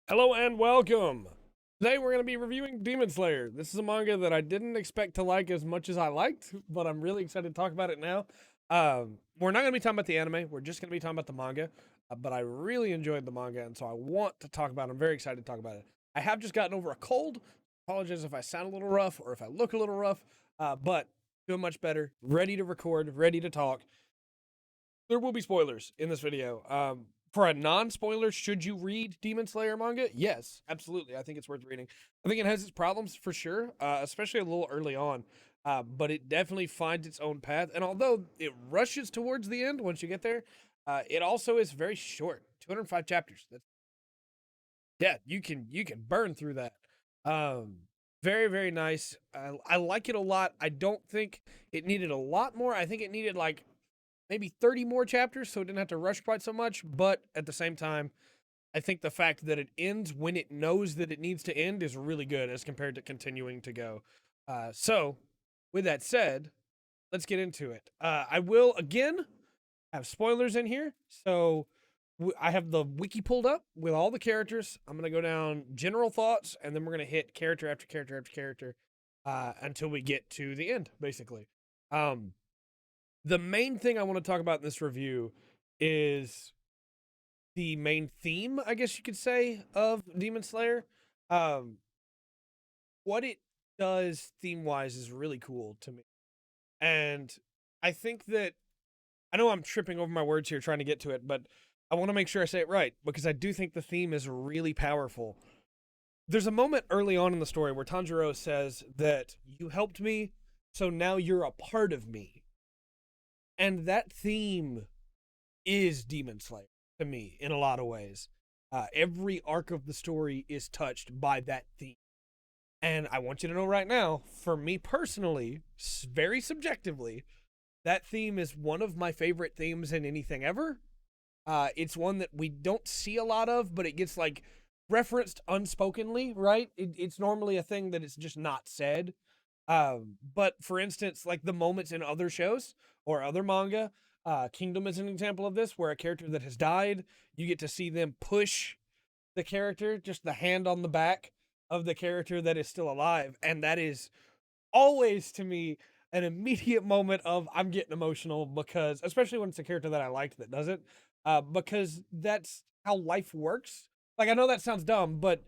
Hello and welcome. Today we're going to be reviewing Demon Slayer. This is a manga that I didn't expect to like as much as I liked, but I'm really excited to talk about it now. We're not going to be talking about the anime. We're just going to be talking about the manga. But I really enjoyed the manga, and so I want to talk about it. I'm very excited to talk about it. I have just gotten over a cold. Apologize if I sound a little rough or if I look a little rough, but doing much better. Ready to record, ready to talk. There will be spoilers in this video. For a non-spoiler, should you read Demon Slayer manga? Yes, absolutely. I think it's worth reading. I think it has its problems for sure, especially a little early on. But it definitely finds its own path. And although it rushes towards the end once you get there, it also is very short. 205 chapters. Yeah, you can burn through that. Um, very very nice. I like it a lot. I don't think it needed a lot more. I think it needed like maybe 30 more chapters so it didn't have to rush quite so much. But at the same time, I think the fact that it ends when it knows that it needs to end is really good as compared to continuing to go. So, with that said, let's get into it. I will, again, have spoilers in here. So, I have the wiki pulled up with all the characters. I'm going to go down general thoughts, and then we're going to hit character after character after character until we get to the end, basically. Um, the main thing I want to talk about in this review is the main theme, I guess you could say, of Demon Slayer. Um, what it does theme wise is really cool to me. And I think that I know I'm tripping over my words here trying to get to it, but I want to make sure I say it right because I do think the theme is really powerful. There's a moment early on in the story where Tanjiro says that you helped me, so now you're a part of me. And that theme is Demon Slayer to me in a lot of ways. Every arc of the story is touched by that theme. And I want you to know right now, for me personally, very subjectively, that theme is one of my favorite themes in anything ever. It's one that we don't see a lot of, but it gets like referenced unspokenly, right? It's normally a thing that it's just not said. But for instance, like the moments in other shows or other manga, Kingdom is an example of this, where a character that has died, you get to see them push the character, just the hand on the back of the character that is still alive. And that is always to me an immediate moment of I'm getting emotional because, especially when it's a character that I liked that does it, because that's how life works. Like, I know that sounds dumb, but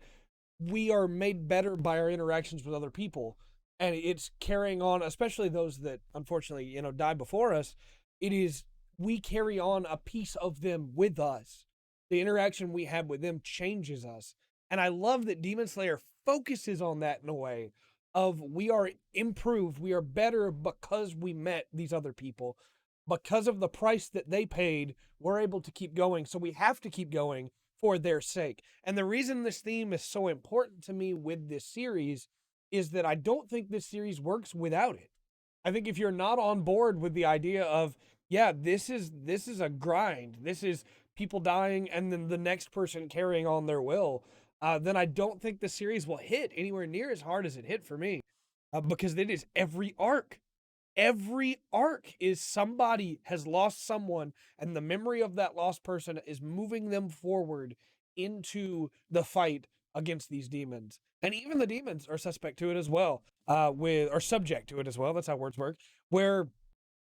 we are made better by our interactions with other people, and it's carrying on, especially those that unfortunately die before us. It is, we carry on a piece of them with us. The interaction we have with them changes us, and I love that Demon Slayer focuses on that in a way of we are improved, we are better because we met these other people, because of the price that they paid. We're able to keep going, so we have to keep going for their sake. And the reason this theme is so important to me with this series is that I don't think this series works without it. I think if you're not on board with the idea of, yeah, this is a grind, this is people dying and then the next person carrying on their will, then I don't think the series will hit anywhere near as hard as it hit for me, because it is every arc. Every arc is somebody has lost someone, and the memory of that lost person is moving them forward into the fight against these demons. And even the demons are suspect to it as well, with or subject to it as well. That's how words work. Where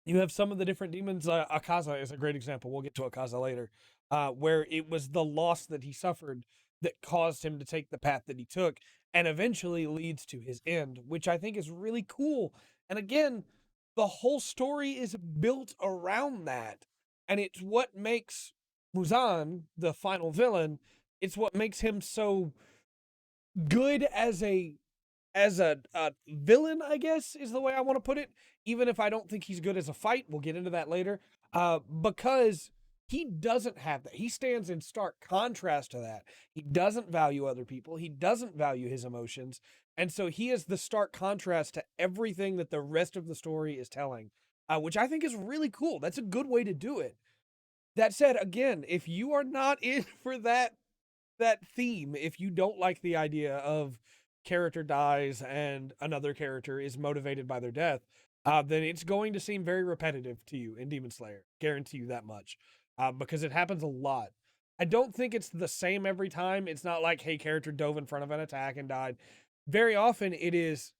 you have some of the different demons. Akaza is a great example. We'll get to Akaza later, where it was the loss that he suffered that caused him to take the path that he took, and eventually leads to his end, which I think is really cool. And again, the whole story is built around that, and it's what makes Muzan the final villain. It's what makes him so good as a villain, I guess, is the way I want to put it. Even if I don't think he's good as a fight, we'll get into that later. Because he doesn't have that. He stands in stark contrast to that. He doesn't value other people. He doesn't value his emotions. And so he is the stark contrast to everything that the rest of the story is telling, which I think is really cool. That's a good way to do it. That said, again, if you are not in for that theme, if you don't like the idea of character dies and another character is motivated by their death, then it's going to seem very repetitive to you in Demon Slayer. Guarantee you that much, because it happens a lot. I don't think it's the same every time. It's not like, hey, character dove in front of an attack and died. Very often it is,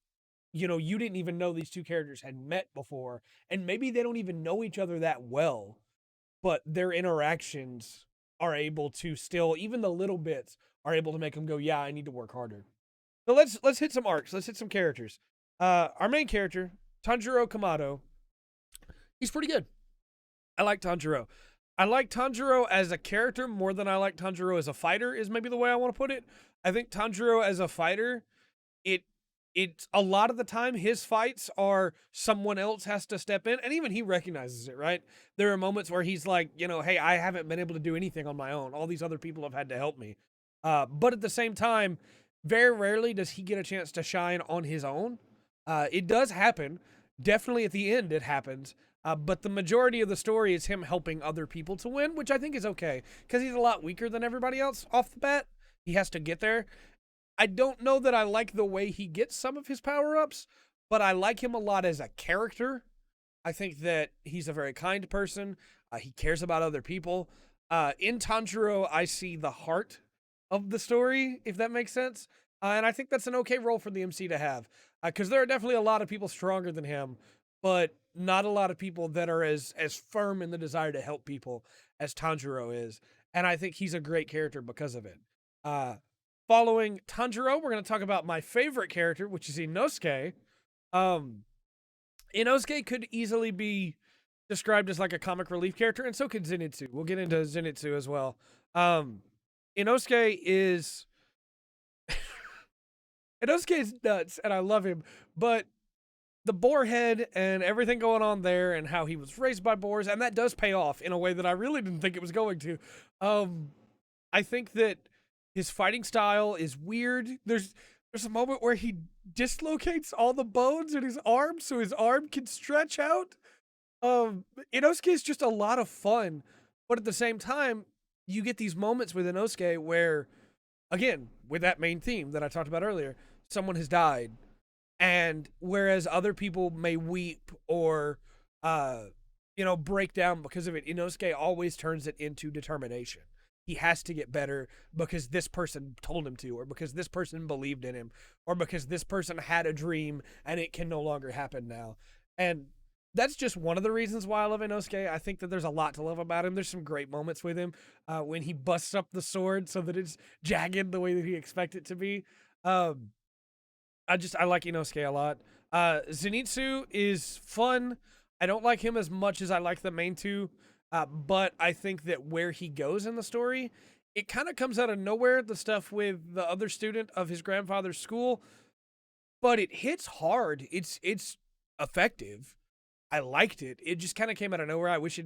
you didn't even know these two characters had met before, and maybe they don't even know each other that well, but their interactions are able to still, even the little bits, are able to make them go, yeah, I need to work harder. So let's hit some arcs. Let's hit some characters. Our main character, Tonjiro Kamado, he's pretty good. I like Tonjiro. I like Tonjiro as a character more than I like Tonjiro as a fighter, is maybe the way I want to put it. I think Tonjiro as a fighter, it's a lot of the time his fights are someone else has to step in, and even he recognizes it, right? There are moments where he's like, hey, I haven't been able to do anything on my own. All these other people have had to help me. But at the same time, very rarely does he get a chance to shine on his own. It does happen. Definitely at the end it happens. But the majority of the story is him helping other people to win, which I think is okay, because he's a lot weaker than everybody else off the bat. He has to get there. I don't know that I like the way he gets some of his power-ups, but I like him a lot as a character. I think that he's a very kind person. He cares about other people. In Tanjiro, I see the heart of the story, if that makes sense. And I think that's an okay role for the MC to have, because there are definitely a lot of people stronger than him, but not a lot of people that are as firm in the desire to help people as Tanjiro is. And I think he's a great character because of it. Following Tanjiro, we're going to talk about my favorite character, which is Inosuke. Inosuke could easily be described as like a comic relief character, and so could Zenitsu. We'll get into Zenitsu as well. Inosuke is Inosuke is nuts, and I love him, but the boar head and everything going on there and how he was raised by boars, and that does pay off in a way that I really didn't think it was going to. I think that his fighting style is weird. There's a moment where he dislocates all the bones in his arm so his arm can stretch out. Inosuke is just a lot of fun, but at the same time, you get these moments with Inosuke where, again, with that main theme that I talked about earlier, someone has died. And whereas other people may weep or, break down because of it, Inosuke always turns it into determination. He has to get better because this person told him to, or because this person believed in him, or because this person had a dream and it can no longer happen now. And that's just one of the reasons why I love Inosuke. I think that there's a lot to love about him. There's some great moments with him when he busts up the sword so that it's jagged the way that he expects it to be. I like Inosuke a lot. Zenitsu is fun. I don't like him as much as I like the main two. But I think that where he goes in the story, it kind of comes out of nowhere, the stuff with the other student of his grandfather's school, but it hits hard. It's effective. I liked it. It just kind of came out of nowhere. I wish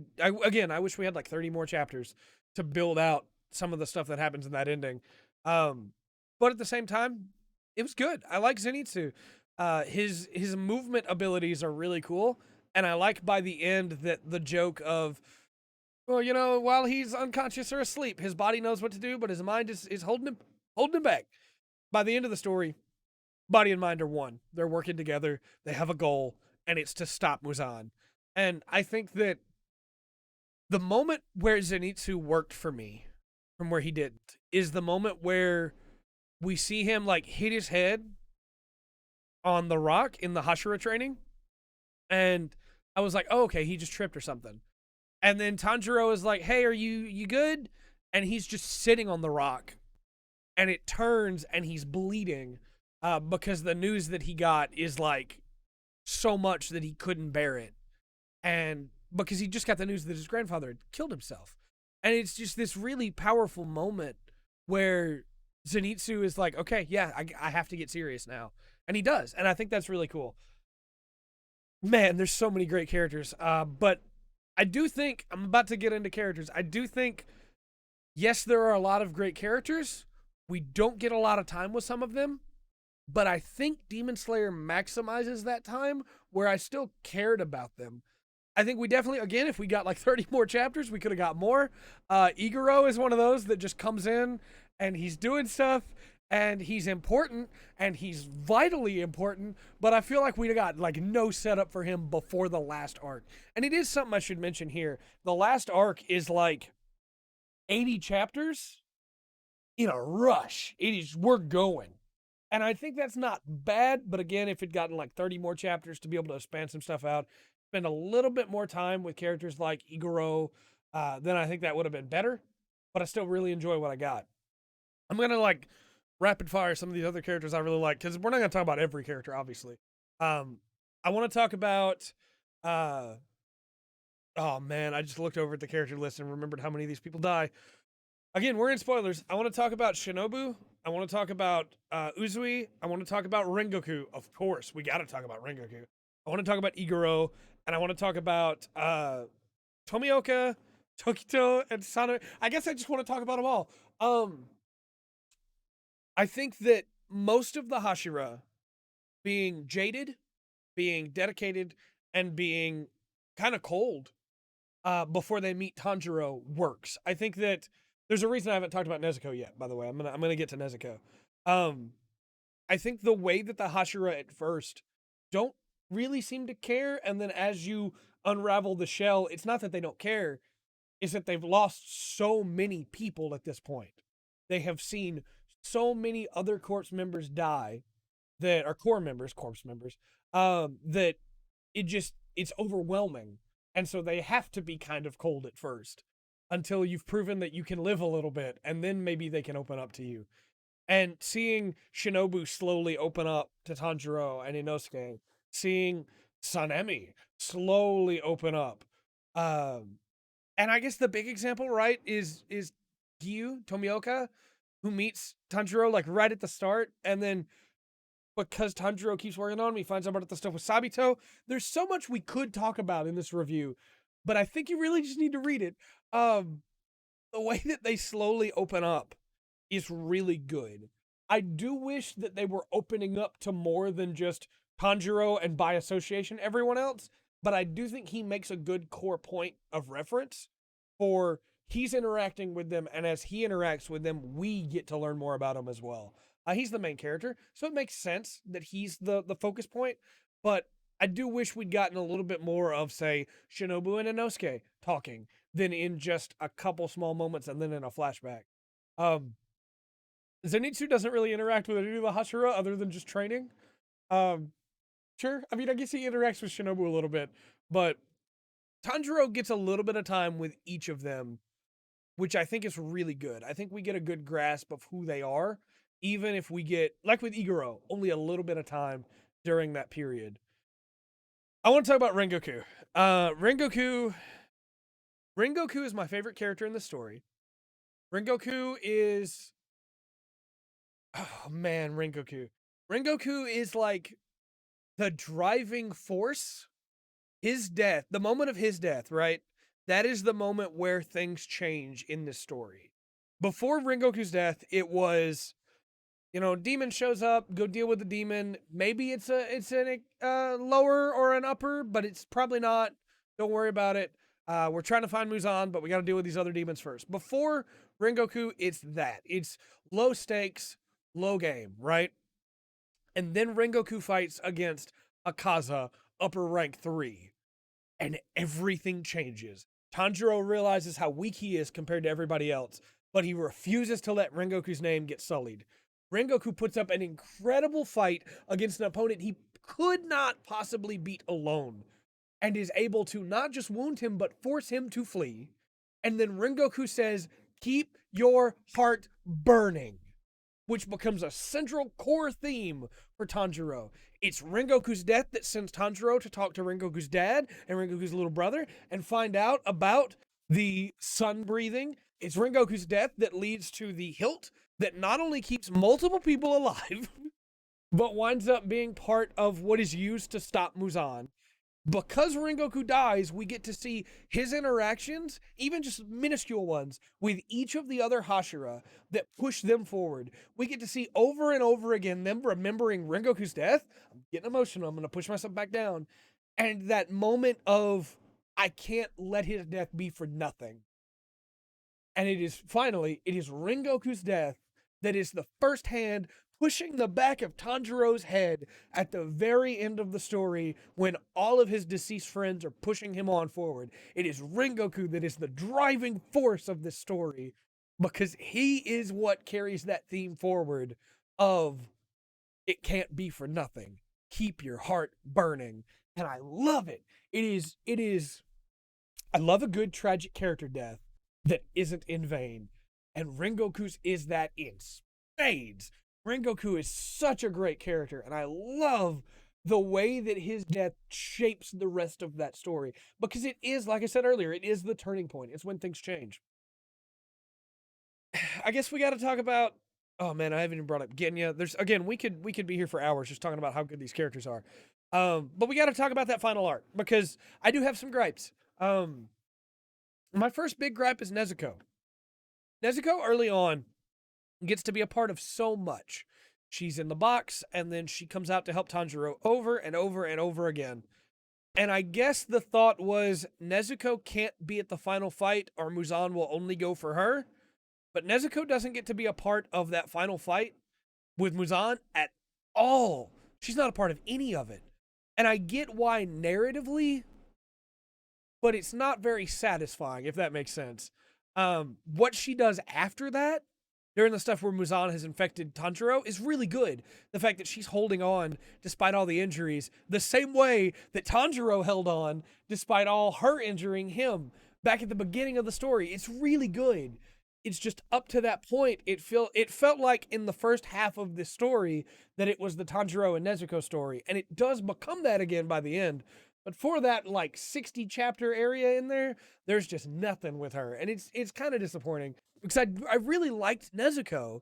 we had like 30 more chapters to build out some of the stuff that happens in that ending. But at the same time, it was good. I like Zenitsu. His movement abilities are really cool. And I like by the end that the joke of, well, while he's unconscious or asleep, his body knows what to do, but his mind is holding him back. By the end of the story, body and mind are one. They're working together. They have a goal, and it's to stop Muzan. And I think that the moment where Zenitsu worked for me, from where he didn't, is the moment where we see him like hit his head on the rock in the Hashira training. And I was like, oh, okay, he just tripped or something. And then Tanjiro is like, hey, are you good? And he's just sitting on the rock. And it turns and he's bleeding because the news that he got is like so much that he couldn't bear it. And because he just got the news that his grandfather had killed himself. And it's just this really powerful moment where Zenitsu is like, okay, yeah, I have to get serious now. And he does. And I think that's really cool. Man, there's so many great characters. But I do think, I'm about to get into characters. I do think, yes, there are a lot of great characters. We don't get a lot of time with some of them. But I think Demon Slayer maximizes that time where I still cared about them. I think we definitely, again, if we got like 30 more chapters, we could have got more. Iguro is one of those that just comes in and he's doing stuff. And he's important, and he's vitally important, but I feel like we got like no setup for him before the last arc. And it is something I should mention here. The last arc is like 80 chapters in a rush. We're going. And I think that's not bad, but again, if it gotten like 30 more chapters to be able to expand some stuff out, spend a little bit more time with characters like Igoro, then I think that would have been better. But I still really enjoy what I got. I'm gonna like rapid fire some of these other characters I really like because we're not gonna talk about every character, obviously. I want to talk about. Oh man, I just looked over at the character list and remembered how many of these people die. Again, we're in spoilers. I want to talk about Shinobu. I want to talk about Uzui. I want to talk about Ringoku. Of course, we got to talk about Ringoku. I want to talk about Igoro, and I want to talk about Tomioka, Tokito, and Sana. I guess I just want to talk about them all. I think that most of the Hashira being jaded, being dedicated, and being kind of cold before they meet Tanjiro works. I think that there's a reason I haven't talked about Nezuko yet, by the way. I'm gonna get to Nezuko. I think the way that the Hashira at first don't really seem to care, and then as you unravel the shell, it's not that they don't care, it's that they've lost so many people at this point. They have seen so many other corpse members die that are corpse members, that it's overwhelming. And so they have to be kind of cold at first until you've proven that you can live a little bit, and then maybe they can open up to you. And seeing Shinobu slowly open up to Tanjiro and Inosuke, seeing Sanemi slowly open up. And I guess the big example, right, is Gyu, Tomioka, who meets Tanjiro like right at the start, and then because Tanjiro keeps working on him, he finds out about the stuff with Sabito. There's so much we could talk about in this review, but I think you really just need to read it. The way that they slowly open up is really good. I do wish that they were opening up to more than just Tanjiro and by association everyone else, but I do think he makes a good core point of reference for he's interacting with them, and as he interacts with them, we get to learn more about him as well. He's the main character, so it makes sense that he's the focus point, but I do wish we'd gotten a little bit more of, say, Shinobu and Inosuke talking than in just a couple small moments and then in a flashback. Zenitsu doesn't really interact with any of the Hashira other than just training. Sure, I mean, I guess he interacts with Shinobu a little bit, but Tanjiro gets a little bit of time with each of them, which I think is really good. I think we get a good grasp of who they are, even if we get, like with Igoro, only a little bit of time during that period. I want to talk about Ringoku. Ringoku is my favorite character in the story. Ringoku is... Oh, man, Ringoku. Ringoku is like the driving force. His death, the moment of his death, right? That is the moment where things change in this story. Before Ringoku's death, it was, demon shows up, go deal with the demon. Maybe it's a lower or an upper, but it's probably not. Don't worry about it. We're trying to find Muzan, but we got to deal with these other demons first. Before Ringoku, it's that. It's low stakes, low game, right? And then Ringoku fights against Akaza, upper rank 3. And everything changes. Tanjiro realizes how weak he is compared to everybody else, but he refuses to let Ringoku's name get sullied. Ringoku puts up an incredible fight against an opponent he could not possibly beat alone, and is able to not just wound him, but force him to flee. And then Ringoku says, "Keep your heart burning," which becomes a central core theme for Tanjiro. It's Ringoku's death that sends Tanjiro to talk to Ringoku's dad and Ringoku's little brother and find out about the sun breathing. It's Ringoku's death that leads to the hilt that not only keeps multiple people alive, but winds up being part of what is used to stop Muzan. Because Ringoku dies, we get to see his interactions, even just minuscule ones, with each of the other Hashira that push them forward. We get to see over and over again them remembering Ringoku's death. I'm getting emotional. I'm going to push myself back down. And that moment of, I can't let his death be for nothing. And it is Ringoku's death that is the firsthand pushing the back of Tanjiro's head at the very end of the story when all of his deceased friends are pushing him on forward. It is Ringoku that is the driving force of this story because he is what carries that theme forward of it can't be for nothing. Keep your heart burning. And I love it. I love a good tragic character death that isn't in vain. And Rengoku's is that in spades. Rengoku is such a great character, and I love the way that his death shapes the rest of that story. Because it is, like I said earlier, it is the turning point. It's when things change. I guess we got to talk about. Oh man, I haven't even brought up Genya. There's again, we could be here for hours just talking about how good these characters are. But we got to talk about that final arc because I do have some gripes. My first big gripe is Nezuko. Nezuko early on gets to be a part of so much. She's in the box, and then she comes out to help Tanjiro over and over and over again. And I guess the thought was Nezuko can't be at the final fight, or Muzan will only go for her. But Nezuko doesn't get to be a part of that final fight with Muzan at all. She's not a part of any of it. And I get why narratively, but it's not very satisfying, if that makes sense. What she does after that, during the stuff where Muzan has infected Tanjiro, is really good. The fact that she's holding on despite all the injuries, the same way that Tanjiro held on despite all her injuring him back at the beginning of the story. It's really good. It's just up to that point, it felt like in the first half of this story that it was the Tanjiro and Nezuko story, and it does become that again by the end. But for that like 60 chapter area in there, there's just nothing with her, and it's kind of disappointing because I really liked Nezuko,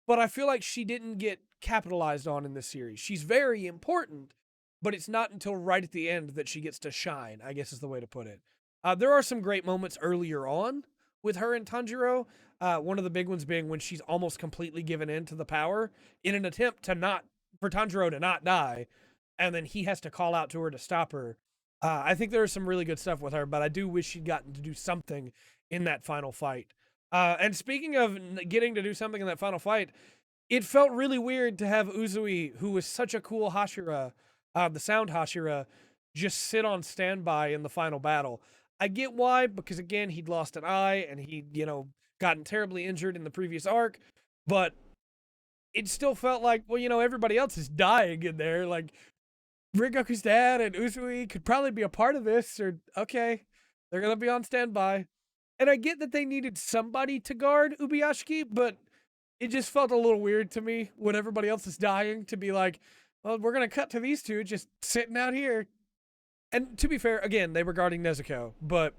but I feel like she didn't get capitalized on in this series. She's very important, but it's not until right at the end that she gets to shine, I guess is the way to put it. There are some great moments earlier on with her and Tanjiro. One of the big ones being when she's almost completely given in to the power in an attempt for Tanjiro to not die, and then he has to call out to her to stop her. I think there is some really good stuff with her, but I do wish she'd gotten to do something in that final fight. And speaking of getting to do something in that final fight, it felt really weird to have Uzui, who was such a cool Hashira, the sound Hashira, just sit on standby in the final battle. I get why, because again, he'd lost an eye and he'd, gotten terribly injured in the previous arc, but it still felt like, well, everybody else is dying in there. Like, Ringoku's dad and Uzui could probably be a part of this, or, okay, they're going to be on standby. And I get that they needed somebody to guard Ubuyashiki, but it just felt a little weird to me when everybody else is dying to be like, well, we're going to cut to these two just sitting out here. And to be fair, again, they were guarding Nezuko, but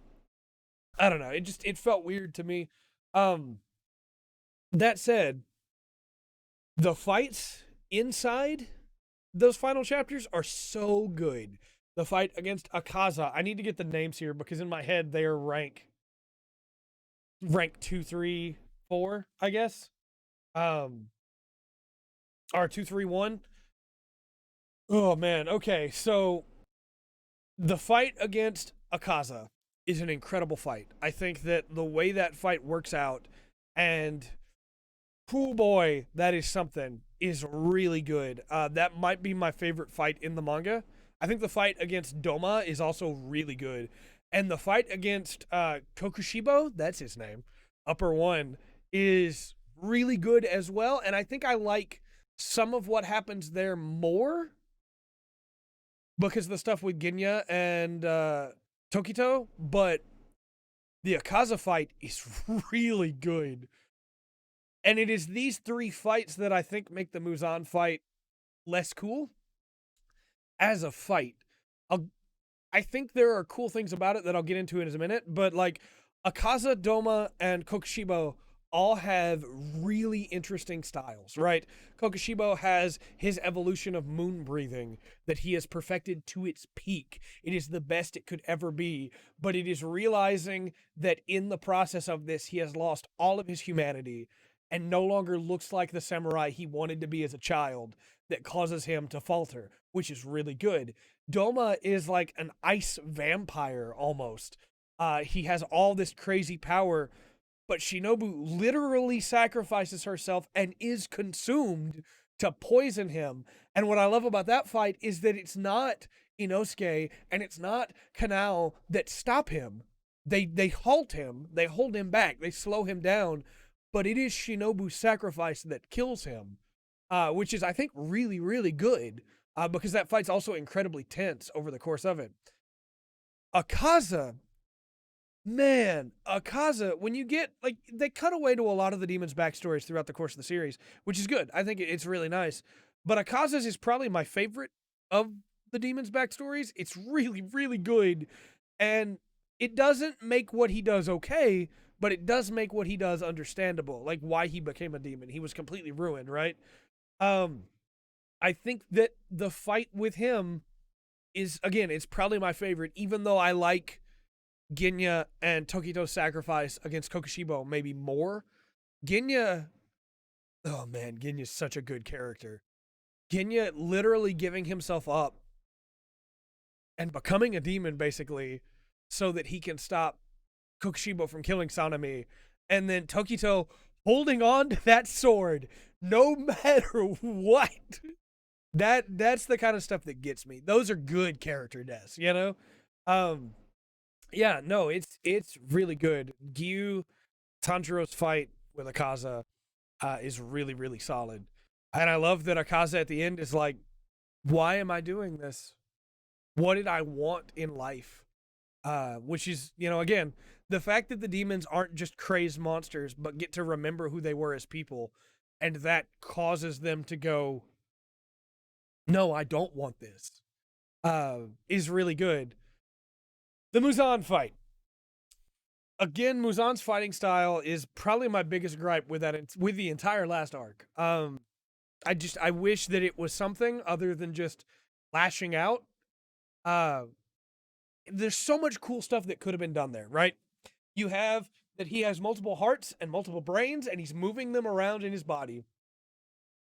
I don't know. It felt weird to me. That said, the fights inside those final chapters are so good. The fight against Akaza, I need to get the names here because in my head they are rank 2, 3, 4, I guess. Or 2, 3, 1. Oh man, okay, so the fight against Akaza is an incredible fight. I think that the way that fight works out, and oh boy, that is something, is really good. That might be my favorite fight in the manga. I think the fight against Doma is also really good. And the fight against Kokushibo, that's his name, Upper One, is really good as well. And I think I like some of what happens there more because of the stuff with Genya and Tokito, but the Akaza fight is really good. And it is these three fights that I think make the Muzan fight less cool as a fight. I think there are cool things about it that I'll get into in a minute, but like Akaza, Doma, and Kokushibo all have really interesting styles, right? Kokushibo has his evolution of moon breathing that he has perfected to its peak. It is the best it could ever be, but it is realizing that in the process of this, he has lost all of his humanity and no longer looks like the samurai he wanted to be as a child that causes him to falter, which is really good. Doma is like an ice vampire almost. He has all this crazy power, but Shinobu literally sacrifices herself and is consumed to poison him. And what I love about that fight is that it's not Inosuke and it's not Kanao that stop him. They halt him, they hold him back, they slow him down, but it is Shinobu's sacrifice that kills him, which is, I think, really, really good, because that fight's also incredibly tense over the course of it. Akaza, man, Akaza, when you get, like, they cut away to a lot of the demons' backstories throughout the course of the series, which is good. I think it's really nice. But Akaza's is probably my favorite of the demons' backstories. It's really, really good. And it doesn't make what he does okay, but it does make what he does understandable, like why he became a demon. He was completely ruined, right? I think that the fight with him is, again, it's probably my favorite, even though I like Genya and Tokito's sacrifice against Kokushibo maybe more. Genya, oh man, Genya's such a good character. Genya literally giving himself up and becoming a demon, basically, so that he can stop Kokushibo from killing Sanemi. And then Tokito holding on to that sword no matter what. That's the kind of stuff that gets me. Those are good character deaths, you know? Yeah, no, it's really good. Gyu Tanjiro's fight with Akaza is really, really solid. And I love that Akaza at the end is like, why am I doing this? What did I want in life? Which is, you know, again, the fact that the demons aren't just crazed monsters, but get to remember who they were as people, and that causes them to go, no, I don't want this, is really good. The Muzan fight. Again, Muzan's fighting style is probably my biggest gripe with with the entire last arc. I wish that it was something other than just lashing out. There's so much cool stuff that could have been done there, right? You have that he has multiple hearts and multiple brains, and he's moving them around in his body.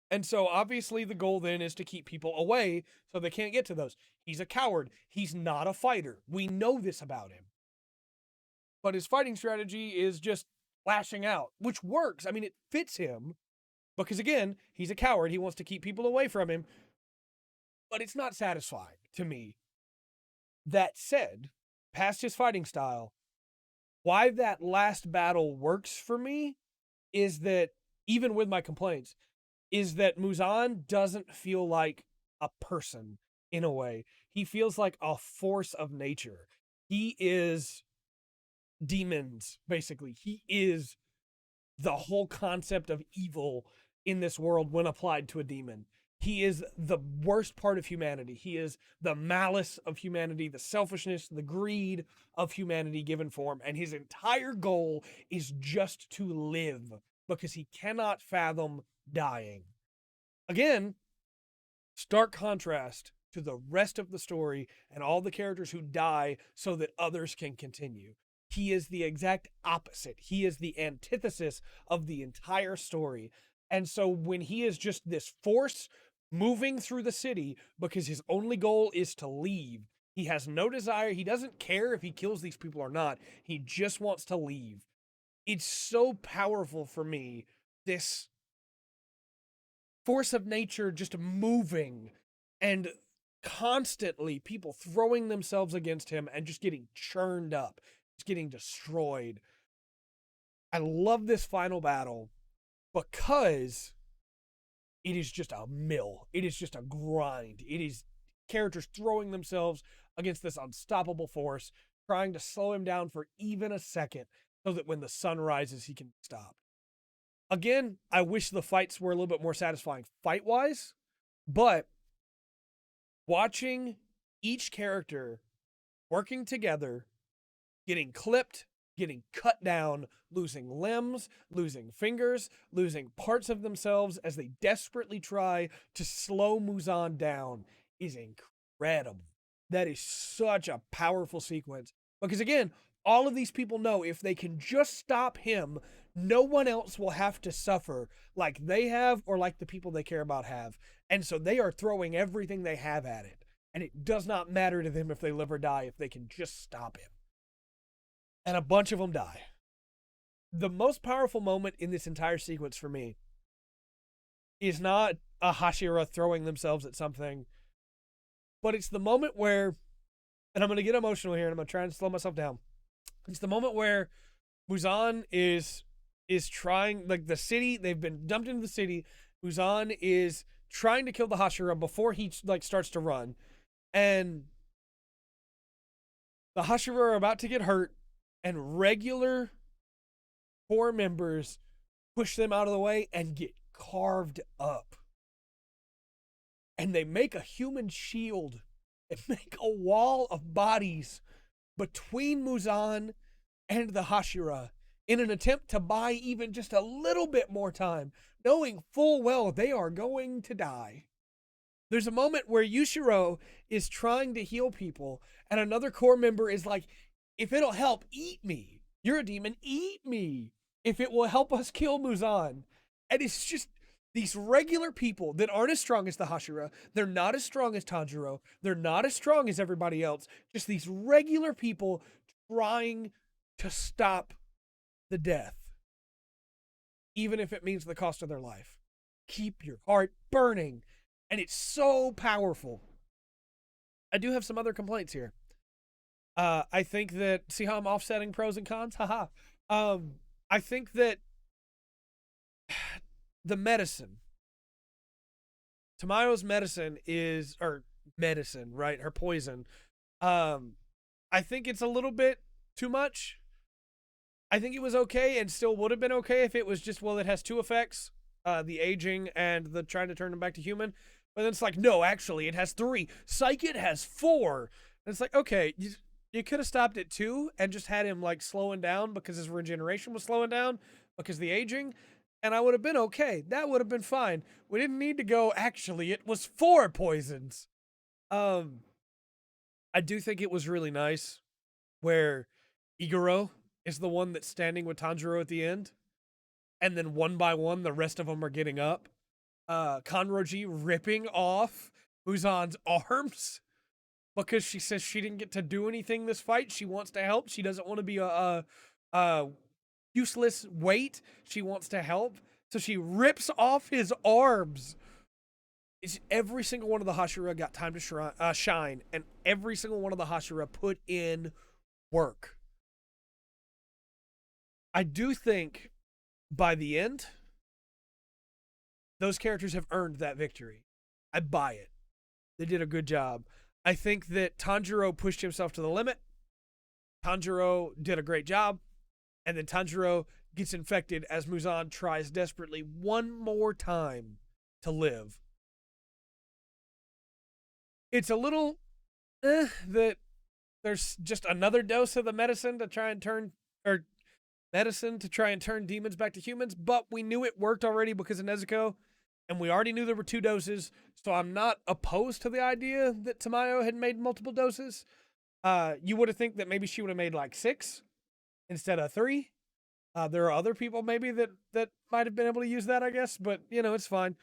And so obviously the goal then is to keep people away so they can't get to those. He's a coward. He's not a fighter. We know this about him. But his fighting strategy is just lashing out, which works. I mean, it fits him because, again, he's a coward. He wants to keep people away from him. But it's not satisfying to me. That said, past his fighting style, why that last battle works for me is that, even with my complaints, is that Muzan doesn't feel like a person in a way. He feels like a force of nature. He is demons, basically. He is the whole concept of evil in this world when applied to a demon. He is the worst part of humanity. He is the malice of humanity, the selfishness, the greed of humanity given form. And his entire goal is just to live because he cannot fathom dying. Again, stark contrast to the rest of the story and all the characters who die so that others can continue. He is the exact opposite. He is the antithesis of the entire story. And so when he is just this force moving through the city because his only goal is to leave, he has no desire. He doesn't care if he kills these people or not. He just wants to leave. It's so powerful for me, this force of nature just moving and constantly people throwing themselves against him and just getting churned up, just getting destroyed. I love this final battle because it is just a mill. It is just a grind. It is characters throwing themselves against this unstoppable force, trying to slow him down for even a second so that when the sun rises, he can stop. Again, I wish the fights were a little bit more satisfying fight-wise, but watching each character working together, getting clipped, getting cut down, losing limbs, losing fingers, losing parts of themselves as they desperately try to slow Muzan down is incredible. That is such a powerful sequence. Because again, all of these people know if they can just stop him, no one else will have to suffer like they have or like the people they care about have. And so they are throwing everything they have at it. And it does not matter to them if they live or die if they can just stop him. And a bunch of them die. The most powerful moment in this entire sequence for me is not a Hashira throwing themselves at something, but it's the moment where, and I'm going to get emotional here and I'm going to try and slow myself down. It's the moment where Muzan is trying, like, the city, they've been dumped into the city. Muzan is trying to kill the Hashira before he, like, starts to run. And the Hashira are about to get hurt, and regular corps members push them out of the way and get carved up. And they make a human shield and make a wall of bodies between Muzan and the Hashira in an attempt to buy even just a little bit more time, knowing full well they are going to die. There's a moment where Yushiro is trying to heal people, and another corps member is like, if it'll help, eat me. You're a demon, eat me. If it will help us kill Muzan. And it's just these regular people that aren't as strong as the Hashira. They're not as strong as Tanjiro. They're not as strong as everybody else. Just these regular people trying to stop the death, even if it means the cost of their life. Keep your heart burning. And it's so powerful. I do have some other complaints here. I think that, see how I'm offsetting pros and cons? Haha. I think that the medicine, Tamayo's medicine is, or medicine, right? Her poison. I think it's a little bit too much. I think it was okay and still would have been okay if it was just, well, it has two effects, the aging and the trying to turn them back to human. But then it's like, no, actually, it has 3. Psych, it has 4. And it's like, okay, you could have stopped at 2 and just had him, like, slowing down because his regeneration was slowing down because of the aging. And I would have been okay. That would have been fine. We didn't need to go, actually, it was 4 poisons. I do think it was really nice where Iguro is the one that's standing with Tanjiro at the end. And then one by one, the rest of them are getting up. Kanroji ripping off Muzan's arms because she says she didn't get to do anything this fight. She wants to help. She doesn't want to be a useless weight. She wants to help. So she rips off his arms. It's every single one of the Hashira got time to shine, and every single one of the Hashira put in work. I do think by the end, those characters have earned that victory. I buy it. They did a good job. I think that Tanjiro pushed himself to the limit. Tanjiro did a great job. And then Tanjiro gets infected as Muzan tries desperately one more time to live. It's a little that there's just another dose of the medicine to try and turn demons back to humans, but we knew it worked already because of Nezuko, and we already knew there were 2 doses, so I'm not opposed to the idea that Tamayo had made multiple doses. You would have think that maybe she would have made like 6 instead of 3. There are other people maybe that might have been able to use that, I guess, but it's fine.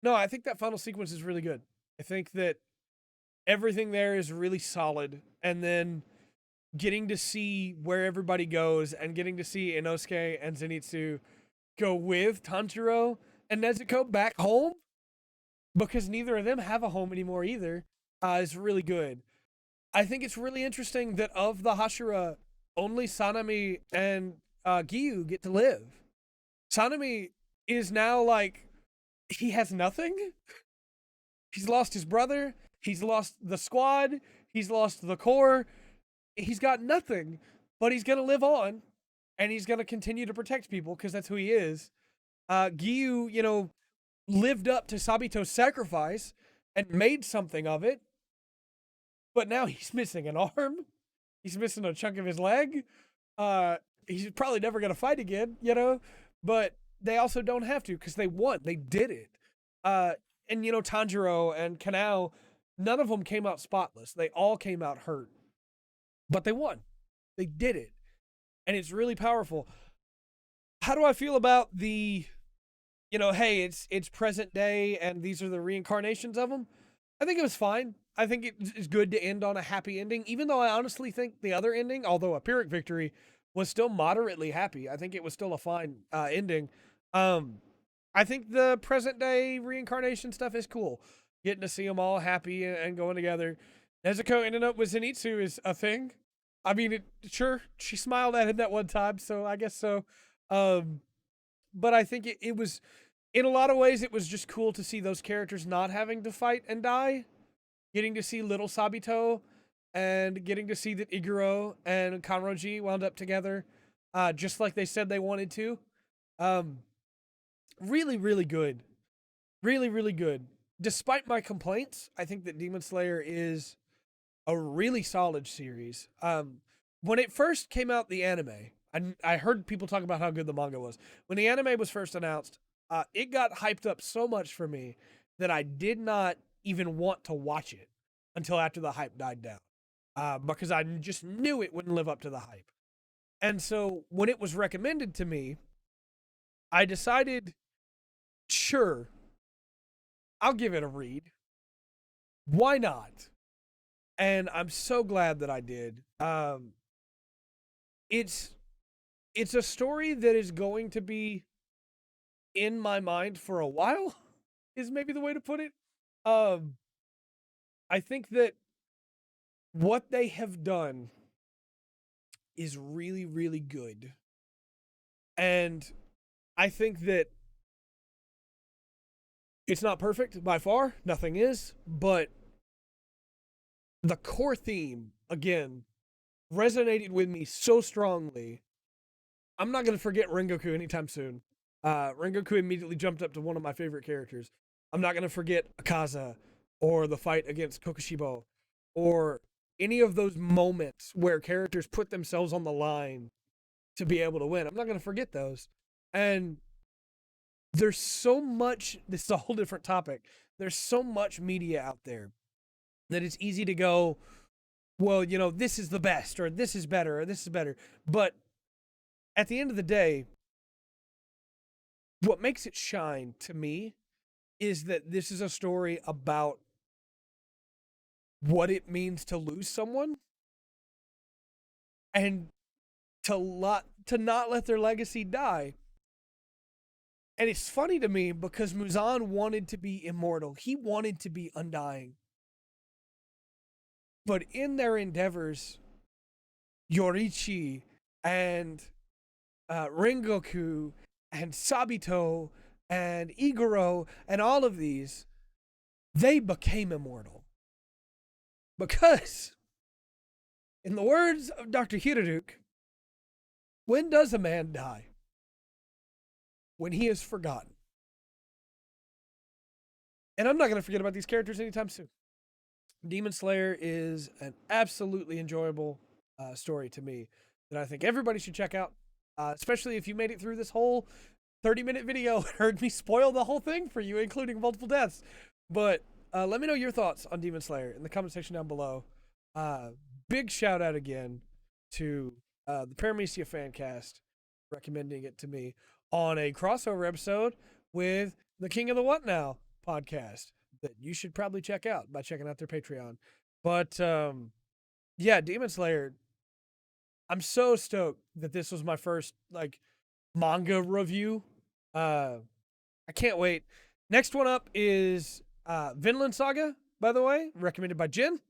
No, I think that final sequence is really good. I think that everything there is really solid, and then getting to see where everybody goes and getting to see Inosuke and Zenitsu go with Tanjiro and Nezuko back home, because neither of them have a home anymore either, is really good. I think it's really interesting that of the Hashira, only Sanemi and Giyu get to live. Sanemi is now like, he has nothing. He's lost his brother. He's lost the squad. He's lost the core. He's got nothing, but he's going to live on, and he's going to continue to protect people because that's who he is. Giyu, lived up to Sabito's sacrifice and made something of it, but now he's missing an arm. He's missing a chunk of his leg. He's probably never going to fight again, but they also don't have to because they won. They did it. And Tanjiro and Kanao, none of them came out spotless. They all came out hurt. But they won. They did it. And it's really powerful. How do I feel about the, hey, it's present day and these are the reincarnations of them? I think it was fine. I think it's good to end on a happy ending, even though I honestly think the other ending, although a Pyrrhic victory, was still moderately happy. I think it was still a fine ending. Um, I think the present day reincarnation stuff is cool. Getting to see them all happy and going together. Nezuko ending up with Zenitsu is a thing. I mean, sure, she smiled at him that one time, so I guess so. But I think it was, in a lot of ways, it was just cool to see those characters not having to fight and die. Getting to see little Sabito and getting to see that Iguro and Kanroji wound up together, just like they said they wanted to. Really, really good. Really, really good. Despite my complaints, I think that Demon Slayer is a really solid series. When it first came out, the anime, I heard people talk about how good the manga was. When the anime was first announced, it got hyped up so much for me that I did not even want to watch it until after the hype died down, because I just knew it wouldn't live up to the hype. And so when it was recommended to me, I decided, sure, I'll give it a read. Why not? And I'm so glad that I did. It's a story that is going to be in my mind for a while, is maybe the way to put it. I think that what they have done is really, really good. And I think that it's not perfect by far. Nothing is. But the core theme, again, resonated with me so strongly. I'm not going to forget Ringoku anytime soon. Ringoku immediately jumped up to one of my favorite characters. I'm not going to forget Akaza or the fight against Kokushibo or any of those moments where characters put themselves on the line to be able to win. I'm not going to forget those. And there's so much, this is a whole different topic. There's so much media out there that it's easy to go, well, you know, this is the best, or this is better, or this is better. But at the end of the day, what makes it shine to me is that this is a story about what it means to lose someone and to not let their legacy die. And it's funny to me because Muzan wanted to be immortal. He wanted to be undying. But in their endeavors, Yorichi and Ringoku and Sabito and Iguro and all of these, they became immortal. Because, in the words of Dr. Hiraduk, when does a man die? When he is forgotten. And I'm not going to forget about these characters anytime soon. Demon Slayer is an absolutely enjoyable story to me that I think everybody should check out, especially if you made it through this whole 30-minute video and heard me spoil the whole thing for you, including multiple deaths. But let me know your thoughts on Demon Slayer in the comment section down below. Big shout out again to the Paramecia Fancast recommending it to me on a crossover episode with the King of the What Now podcast that you should probably check out by checking out their Patreon. But yeah, Demon Slayer, I'm so stoked that this was my first manga review. I can't wait. Next one up is Vinland Saga, by the way, recommended by Jen.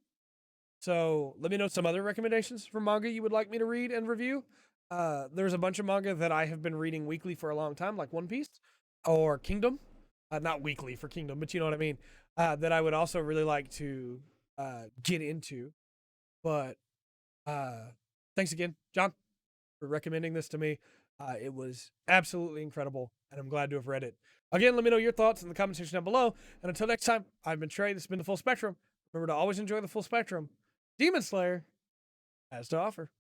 So let me know some other recommendations for manga you would like me to read and review. There's a bunch of manga that I have been reading weekly for a long time, like One Piece or Kingdom. Not weekly for Kingdom, but you know what I mean. That I would also really like to get into. But thanks again, John, for recommending this to me. It was absolutely incredible, and I'm glad to have read it. Again, let me know your thoughts in the comment section down below. And until next time, I've been Trey. This has been The Full Spectrum. Remember to always enjoy the full spectrum. Demon Slayer has to offer.